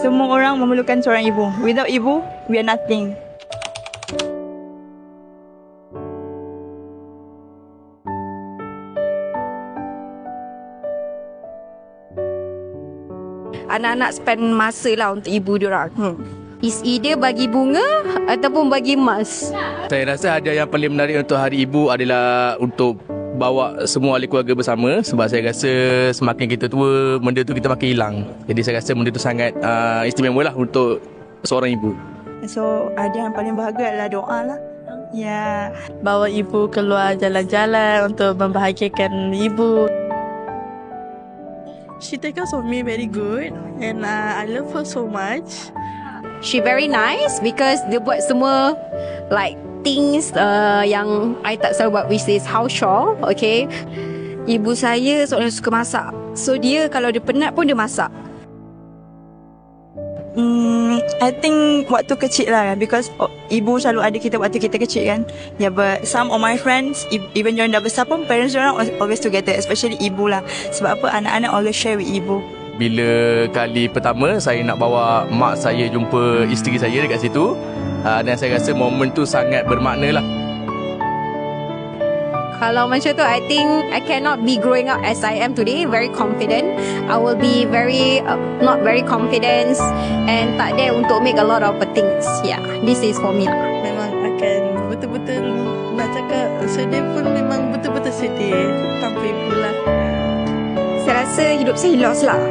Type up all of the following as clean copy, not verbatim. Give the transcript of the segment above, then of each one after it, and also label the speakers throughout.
Speaker 1: Semua orang memerlukan seorang ibu. Without ibu, we are nothing.
Speaker 2: Anak-anak spend masa lah untuk ibu diorang. Is either bagi bunga ataupun bagi emas.
Speaker 3: Saya rasa hadiah yang paling menarik untuk Hari Ibu adalah untuk bawa semua ahli keluarga bersama. Sebab saya rasa semakin kita tua, benda tu kita makin hilang. Jadi saya rasa benda tu sangat istimewa lah untuk seorang ibu.
Speaker 1: So, hadiah yang paling bahagia adalah doa lah. Ya.
Speaker 4: Bawa ibu keluar jalan-jalan untuk membahagiakan ibu. She take care of me very good and I love her so much.
Speaker 2: She very nice because dia buat semua like things yang I tak selalu buat, which is house chore, okay. Ibu saya seorang yang suka masak. So dia kalau dia penat pun dia masak.
Speaker 1: I think waktu kecil lah, because ibu selalu ada kita waktu kita kecil kan. Yeah, but some of my friends, even diorang dah besar pun, parents diorang always together, especially ibu lah. Sebab apa? Anak-anak always share with ibu.
Speaker 3: Bila kali pertama saya nak bawa mak saya jumpa isteri saya dekat situ, dan saya rasa momen tu sangat bermakna lah.
Speaker 2: Kalau macam tu, I think I cannot be growing up as I am today, very confident. I will be very, not very confident and tak ada untuk make a lot of things. Yeah, this is for me lah.
Speaker 4: Memang akan betul-betul nak cakap sedih pun memang betul-betul sedih tanpa ibu lah.
Speaker 2: Saya rasa hidup saya lost lah.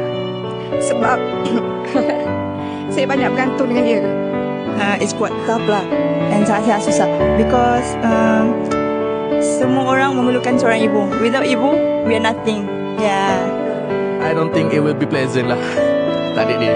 Speaker 2: Sebab saya banyak bergantung dengan dia.
Speaker 1: It's quite tough lah, and sangat-sangat susah. Because semua orang memerlukan seorang ibu. Without ibu, we are nothing. Yeah.
Speaker 3: I don't think it will be pleasant lah. Tak ada dia.